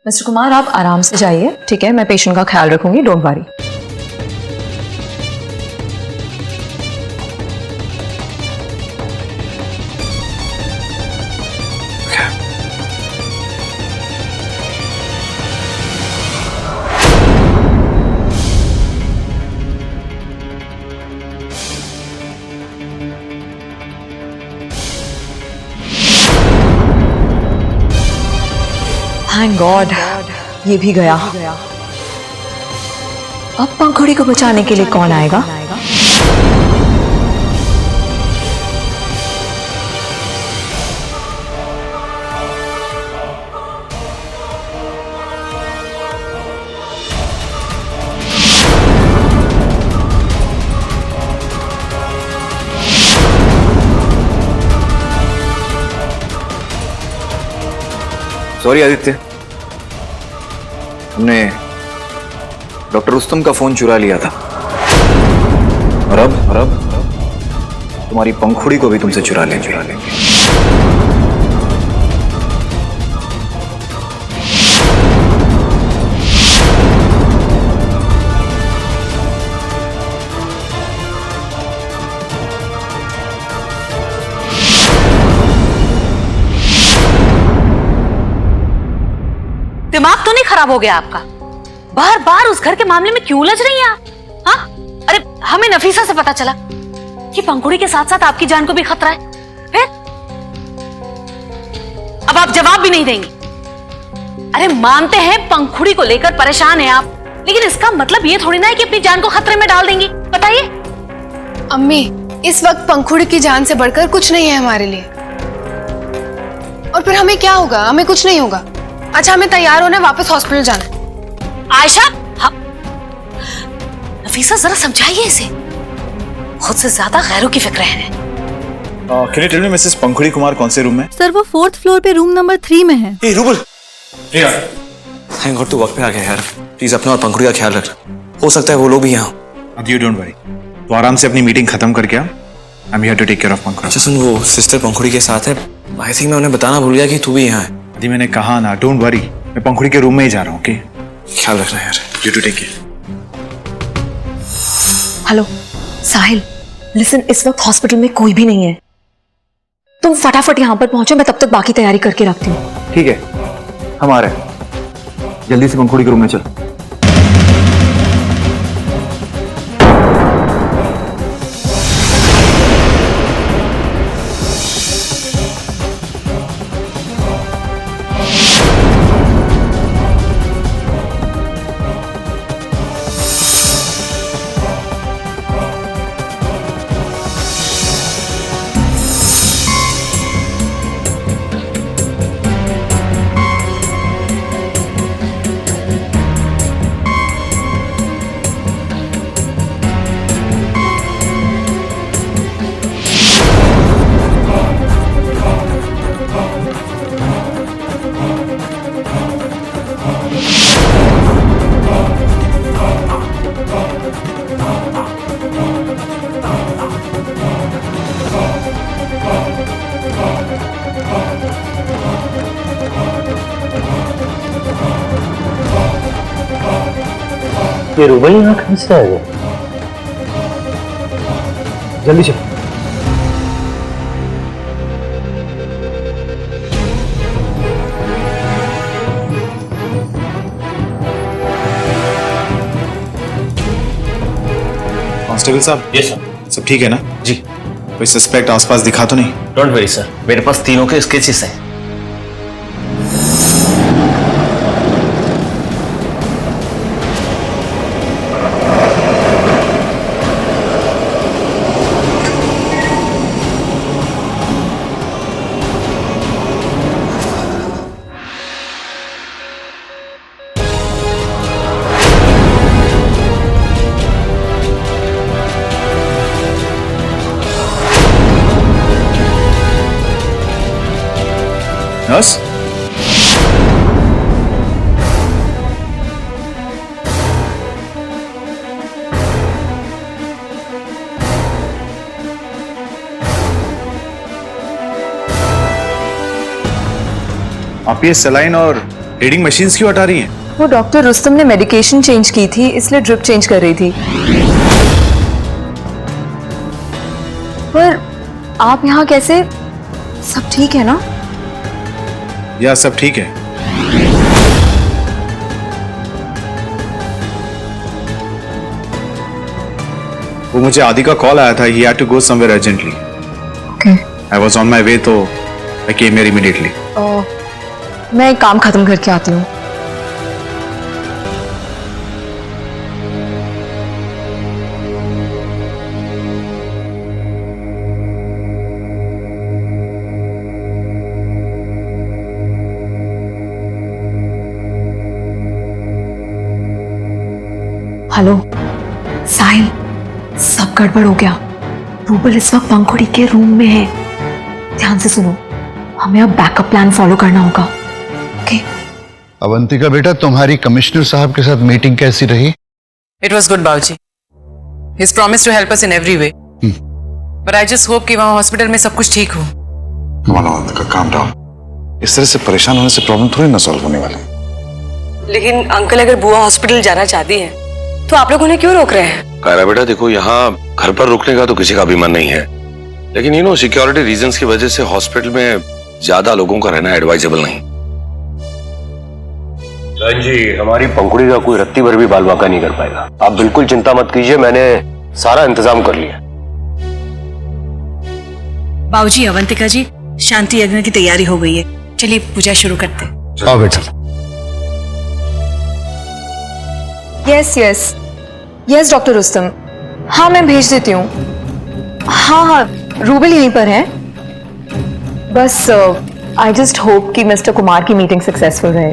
Mister Kumar आप आराम से जाइए, ठीक है? मैं पेशेंट का ख्याल रखूंगी, डोंट वरी। थैंक गॉड ये भी गया। अब पंखुड़ी को बचाने के लिए कौन आएगा? सॉरी आदित्य, हमने डॉक्टर रुस्तम का फोन चुरा लिया था और अब तुम्हारी पंखुड़ी को भी तुमसे चुरा लेंगे। दिमाग तो नहीं खराब हो गया आपका? बार बार उस घर के मामले में क्यों उलझ रही हैं आप? हाँ? अरे हमें नफीसा से पता चला कि पंखुड़ी के साथ साथ आपकी जान को भी खतरा है। फिर अब आप जवाब भी नहीं देंगी। अरे मानते हैं पंखुड़ी को लेकर परेशान हैं आप, लेकिन इसका मतलब ये थोड़ी ना है कि अपनी जान को खतरे में डाल देंगी। बताइए। अम्मी, इस वक्त पंखुड़ी की जान से बढ़कर कुछ नहीं है हमारे लिए। और फिर हमें क्या होगा? हमें कुछ नहीं होगा। अच्छा, हमें तैयार होना है, वापस हॉस्पिटल जाना है। आयशा, नफीसा जरा समझाइए इसे, खुद से ज्यादा गैरों की फिक्र है। Can you tell me Mrs Pankhuri Kumar कौन से रूम में? सर वो 4th फ्लोर पे रूम नंबर 3 में है। ए रूबल, थैंक गॉड तू वक्त पे आ गया यार। प्लीज अपना और पंखुड़ी का ख्याल रख, हो सकता है वो लोग भी यहाँ। यू डोंट वरी, तो आराम से अपनी मीटिंग खत्म करके आ। I am here to take care of Pankhuri. अच्छा सुन, वो सिस्टर पंखुड़ी के साथ है। आई थिंक मैं उन्हें बताना भूल गया कि तू भी यहाँ है। अभी मैंने कहा ना, डोंट वरी, मैं पंखुड़ी के रूम में ही जा रहा हूँ। ओके, ख्याल रखना यार। You too take care. Hello Sahil, listen, इस वक्त हॉस्पिटल में कोई भी नहीं है। तुम फटाफट यहाँ पर पहुंचो, मैं तब तक बाकी तैयारी करके रखती हूँ। ठीक है, हम आ रहे हैं। जल्दी से पंखुड़ी के रूम में चल। ये रूबल यहाँ कहाँ से आ गया? जल्दी चल। कांस्टेबल साहब, यस सर। सब ठीक है ना? जी। कोई सस्पेक्ट आसपास दिखा तो नहीं? डोंट वरी सर, मेरे पास तीनों के स्केचेस हैं। नर्स, आप ये सलाइन और रीडिंग मशीन्स क्यों हटा रही हैं? वो डॉक्टर रुस्तम ने मेडिकेशन चेंज की थी, इसलिए ड्रिप चेंज कर रही थी। पर आप यहाँ कैसे? सब ठीक है ना? या सब ठीक है। वो मुझे आदि का कॉल आया था, he had to go somewhere urgently. Okay. I was on my way, तो आई केम हियर इमीडिएटली। मैं एक काम खत्म करके आती हूँ। हेलो साहिल, सब गड़बड़ हो गया। रूबल इस वक्त पंखुड़ी के रूम में है। ध्यान से सुनो, हमें अब बैकअप प्लान फॉलो करना होगा। ओके? अवंतिका बेटा, तुम्हारी कमिश्नर साहब के साथ मीटिंग कैसी रही? It was good, बाबूजी. He's promised to help us in every way. But I just hope कि वहाँ हॉस्पिटल में सब कुछ ठीक हो। Avantika, calm down. इस तरह से परेशान होने से प्रॉब्लम थोड़ी ना सॉल्व होने वाली। लेकिन अंकल, अगर बुआ हॉस्पिटल जाना चाहती है तो आप लोग उन्हें क्यों रोक रहे हैं? कायरा बेटा देखो, यहाँ घर पर रुकने का तो किसी का भी मन नहीं है, लेकिन सिक्योरिटी रीजंस की वजह से हॉस्पिटल में ज्यादा लोगों का रहना एडवाइजेबल नहीं। जी, हमारी पंखुड़ी का कोई रत्ती भर भी बाल बांका नहीं कर पाएगा। आप बिल्कुल चिंता मत कीजिए, मैंने सारा इंतजाम कर लिया। बाबूजी, अवंतिका जी, शांति यज्ञ की तैयारी हो गई है, चलिए पूजा शुरू करते हैं। आओ बेटा। यस डॉक्टर रुस्तम, हाँ मैं भेज देती हूँ। हाँ, रूबल यहीं पर है। बस आई जस्ट होप कि मिस्टर कुमार की मीटिंग सक्सेसफुल रहे।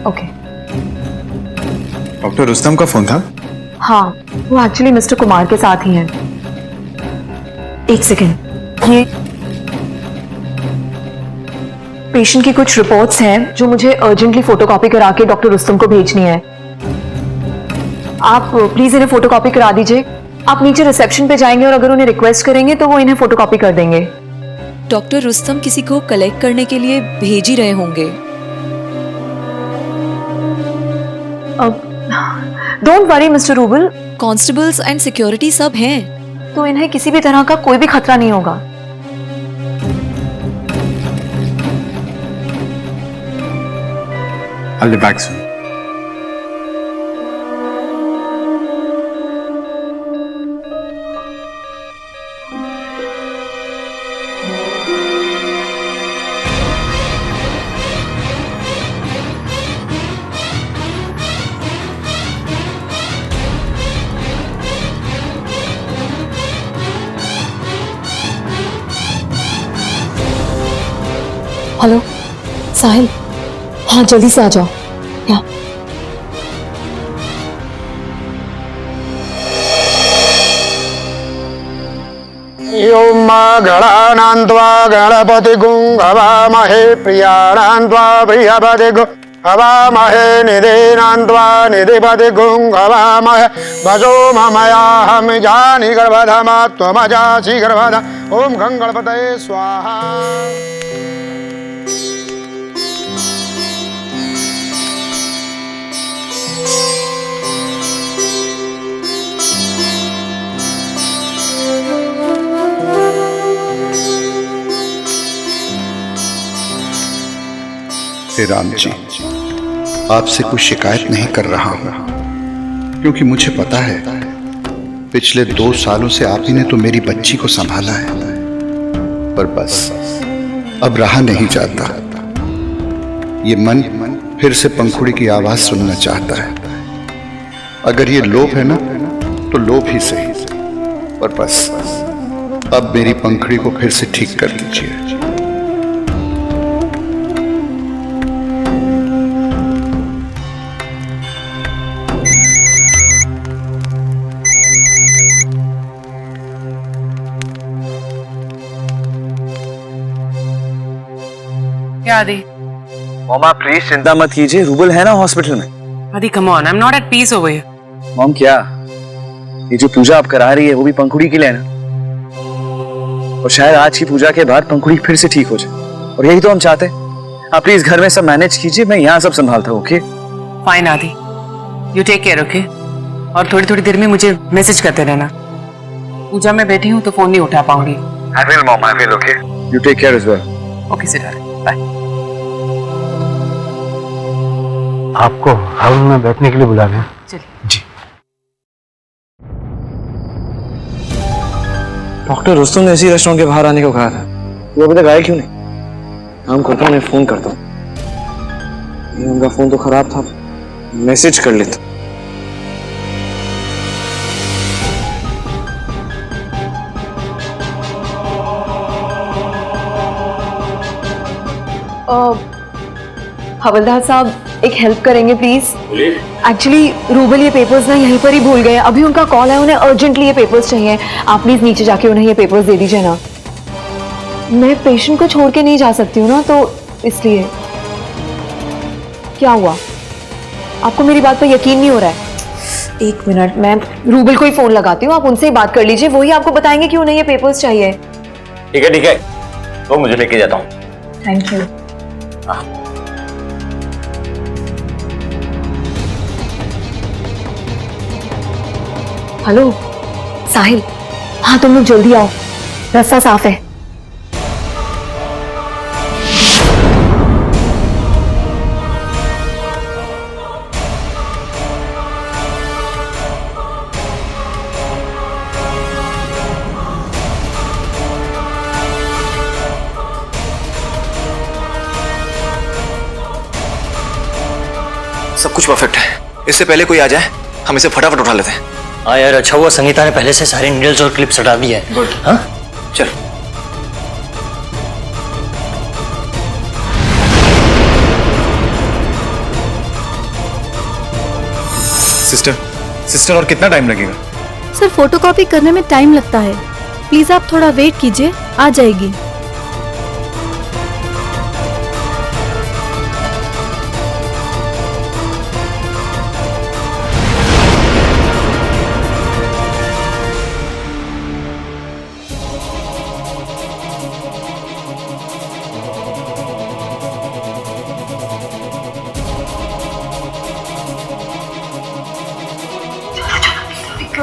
ओके। डॉक्टर रुस्तम का फोन था? हाँ, वो एक्चुअली मिस्टर कुमार के साथ ही हैं। एक सेकेंड, ये पेशेंट की कुछ रिपोर्ट्स हैं जो मुझे अर्जेंटली फोटोकॉपी करा के डॉक्टर रुस्तम को भेजनी है। आप प्लीज इन्हें फोटोकॉपी करा दीजिए। आप नीचे रिसेप्शन पे जाएंगे और अगर उन्हें रिक्वेस्ट करेंगे तो वो इन्हें फोटोकॉपी कर देंगे। डॉक्टर रुस्तम किसी को कलेक्ट करने के लिए भेज ही रहे होंगे। Don't worry mister rouble, constables and security सब हैं। तो इन्हें किसी भी तरह का कोई भी खतरा नहीं होगा। I'll be back soon. Hello Sahil, हाँ जल्दी से आ जाओ। या गणानान्त्वा गणपति गुंगवामहे प्रियाणान्त्वा प्रियपति गुंगवामहे निधीनान्त्वा निधिपति गुंगवामहे भजो ममयाहं जानि गर्भधमा त्वमजासि गर्भधा। ओम गं गणपतये स्वाहा। राम जी, आपसे कुछ शिकायत नहीं कर रहा हूं, क्योंकि मुझे पता है पिछले 2 सालों से आप ही ने तो मेरी बच्ची को संभाला है। पर बस अब रहा नहीं जाता। ये मन फिर से पंखुड़ी की आवाज सुनना चाहता है। अगर ये लोभ है ना, तो लोभ ही सही, पर बस अब मेरी पंखुड़ी को फिर से ठीक कर दीजिए। आदि, मॉम प्लीज चिंता मत कीजिए, रूबल है ना हॉस्पिटल में। आदि come on, I am not at peace over here. Mom क्या ये जो पूजा आप करा रही है वो भी पंखुड़ी के लिए ना, और शायद आज की पूजा के बाद पंखुड़ी फिर से ठीक हो जाए, और यही तो हम चाहते हैं। आप प्लीज घर में सब मैनेज कीजिए, मैं यहाँ सब संभालता हूँ। ओके फाइन आदि, यू टेक केयर ओके। और थोड़ी थोड़ी देर में मुझे मैसेज करते रहना। पूजा में बैठी हूँ तो फोन नहीं उठा पाऊंगी। I will mom, I will, okay? You take care as well. Okay Siddharth, bye. आपको हॉल में बैठने के लिए बुला रहे हैं। चलिए। डॉक्टर रुस्तम ने इसी रेस्टोरेंट के बाहर आने को कहा था, वो अभी तक आया क्यों नहीं? काम करता हूँ, उन्हें फोन करता हूँ। उनका फोन तो खराब था, मैसेज कर लेता। हवलदार साहब एक हेल्प करेंगे प्लीज? एक्चुअली रूबल ये पेपर्स ना यहीं पर ही भूल गए। अभी उनका कॉल है, उन्हें अर्जेंटली ये पेपर्स चाहिए। आप प्लीज नीचे जाके उन्हें ये पेपर्स दे दीजिए ना। मैं पेशेंट को छोड़ के नहीं जा सकती हूँ ना, तो इसलिए। क्या हुआ, आपको मेरी बात पर यकीन नहीं हो रहा है? एक मिनट, मैं रूबल को ही फोन लगाती हूँ, आप उनसे ही बात कर लीजिए, वही आपको बताएंगे कि उन्हें ये पेपर्स चाहिए। ठीक है, तो मुझे लेके जाता हूँ। Thank you. हेलो साहिल, हाँ तुम लोग जल्दी आओ, रास्ता साफ है। सब कुछ परफेक्ट है। इससे पहले कोई आ जाए, हम इसे फटाफट उठा लेते हैं। हाँ यार, अच्छा हुआ संगीता ने पहले से सारे नीडल्स और क्लिप्स हटा दिए हैं। गुड। हाँ चल। सिस्टर और कितना टाइम लगेगा? सर फोटोकॉपी करने में टाइम लगता है, प्लीज आप थोड़ा वेट कीजिए, आ जाएगी।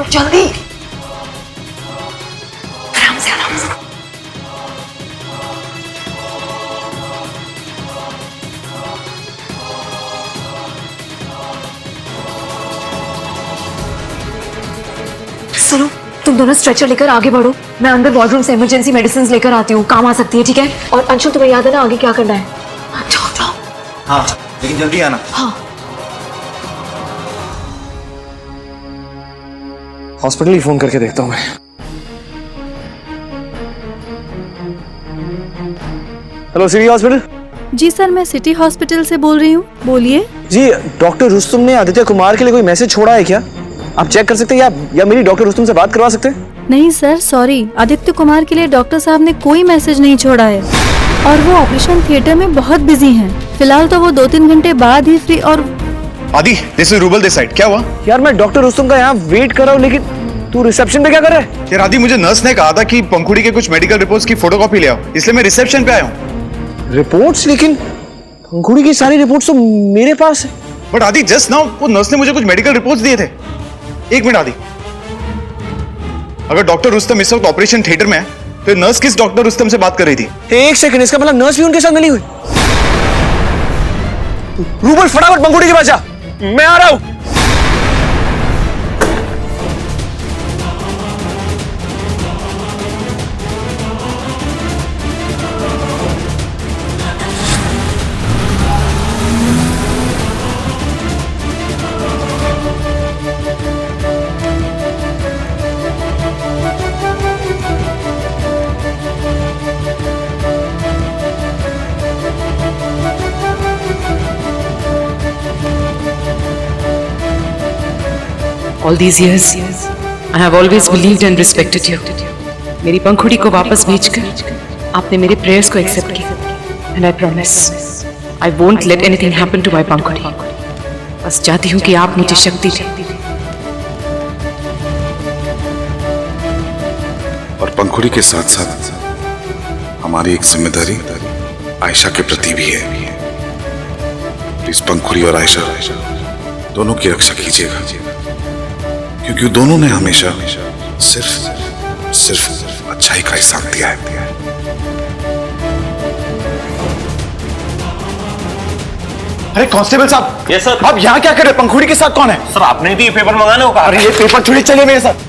जल्दी, आराम से आराम से। सुनो, तुम दोनों स्ट्रेचर लेकर आगे बढ़ो, मैं अंदर वॉर्डरूम से इमरजेंसी मेडिसिन लेकर आती हूँ, काम आ सकती है, ठीक है? और अंशुल तुम्हें याद है ना आगे क्या करना है? जाओ जाओ। हाँ, लेकिन जल्दी आना। हाँ। हॉस्पिटल ही फोन करके देखता हूँ मैं। Hello city hospital. जी सर, मैं सिटी हॉस्पिटल से बोल रही हूँ, बोलिए। जी, डॉक्टर रुस्तम ने आदित्य कुमार के लिए कोई मैसेज छोड़ा है क्या? आप चेक कर सकते हैं या मेरी डॉक्टर रुस्तम से बात करवा सकते हैं? नहीं सर, सॉरी, आदित्य कुमार के लिए डॉक्टर साहब ने कोई मैसेज नहीं छोड़ा है, और वो ऑपरेशन थिएटर में बहुत बिजी हैं। फिलहाल तो वो 2-3 घंटे बाद ही फ्री। और आदि, this is rouble this side. क्या हुआ? यार मैं डॉक्टर रुस्तम का यहाँ वेट कर रहा हूँ, लेकिन तू रिसेप्शन पे क्या कर रहा है? यार आदि, मुझे नर्स ने कहा था कि पंखुड़ी के कुछ मेडिकल रिपोर्ट्स की फोटोकॉपी ले आओ, इसलिए मैं रिसेप्शन पे आया हूँ। रिपोर्ट्स? लेकिन पंखुड़ी की सारी रिपोर्ट्स तो मेरे पास है। बट आदि, जस्ट नाउ वो नर्स ने मुझे कुछ मेडिकल रिपोर्ट्स दिए थे। एक मिनट आदि, अगर डॉक्टर रुस्तम इस वक्त ऑपरेशन थिएटर में है तो नर्स किस डॉक्टर रुस्तम से बात कर रही थी? एक सेकंड, इसका मतलब नर्स भी उनके साथ मिली हुई? रूबल फटाफट पंखुड़ी के पास जा, मैं आ रहा हूं। All these years, I have always believed and respected you. मेरी पंखुड़ी को वापस भेजकर आपने मेरे प्रेयर्स को एक्सेप्ट किया, and I promise I won't let anything happen to my पंखुड़ी। बस चाहती हूँ कि आप मुझे शक्ति दें। और पंखुड़ी के साथ साथ हमारी एक जिम्मेदारी आयशा के प्रति भी है। प्लीज पंखुड़ी और आयशा दोनों की रक्षा कीजिएगा, क्योंकि दोनों ने हमेशा सिर्फ अच्छाई का ही साथ दिया है। अरे कांस्टेबल साहब। Yes sir. आप यहाँ क्या कर रहे हैं? पंखुड़ी के साथ कौन है? सर आपने भी पेपर मंगाने को कहा। अरे ये पेपर चुरी, चलिए मेरे साथ।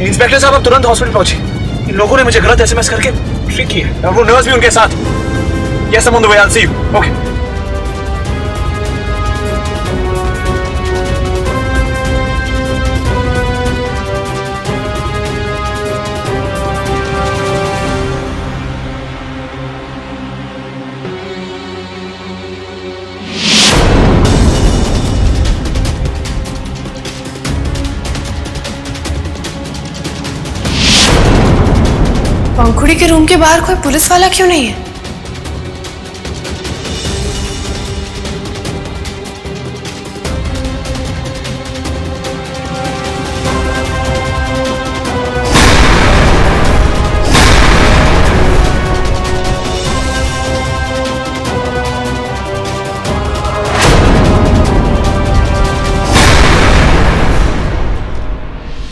इंस्पेक्टर साहब आप तुरंत हॉस्पिटल पहुंचे। इन लोगों ने मुझे गलत एसएमएस करके ट्रिक की है। वो नर्स भी उनके साथ। Yes, I'm on the way. I'll see you. Okay. पंखुड़ी के रूम के बाहर कोई पुलिस वाला क्यों नहीं है?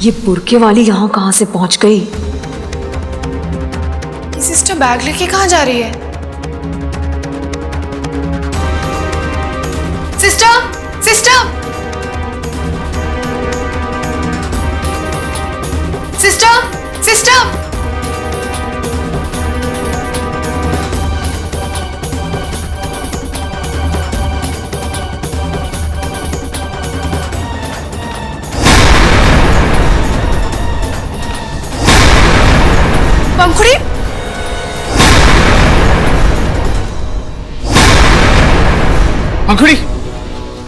ये बुरके वाली यहाँ कहाँ से पहुंच गई? सिस्टर बैग लेके कहाँ जा रही है? Sister, sister, sister, sister. Pankhuri? Pankhuri?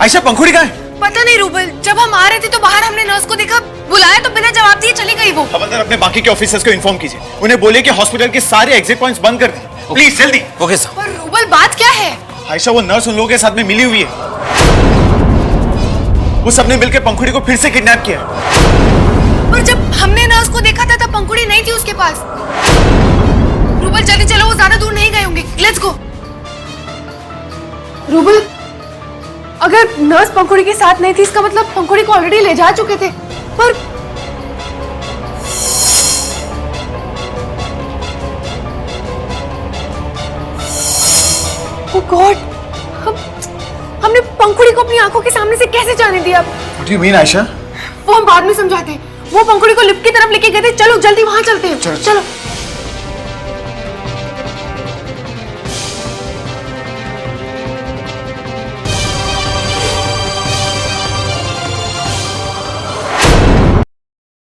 Ayesha Pankhuri कहाँ है? पता नहीं रूबल, जब हम आ रहे थे तो बाहर हमने नर्स को देखा, बुलाया तो बिना जवाब दिए चली गई वो। हवलदार अपने बाकी के ऑफिसर्स को इन्फॉर्म कीजिए, उन्हें बोले कि हॉस्पिटल के सारे एग्जिट पॉइंट्स बंद कर दें। प्लीज जल्दी। Okay sir. पर रूबल बात क्या है? आयशा वो नर्स उन लोगों के साथ में मिली हुई है। वो सबने मिलकर पंखुड़ी को फिर से किडनैप किया। पर जब हमने नर्स को देखा था तब पंखुड़ी नहीं थी उसके पास। रूबल जल्दी चलो, वो ज्यादा दूर नहीं गए होंगे। Let's go. रूबल अगर नर्स पंखुड़ी के साथ नहीं थी इसका मतलब पंखुड़ी को ऑलरेडी ले जा चुके थे। पर ओह गॉड, हमने पंखुड़ी को अपनी आंखों के सामने से कैसे जाने दिया? What do you mean, Ayesha? वो हम बाद में समझाते हैं। वो पंखुड़ी को लिफ्ट की तरफ लेके गए थे। चलो जल्दी वहां चलते हैं। चलो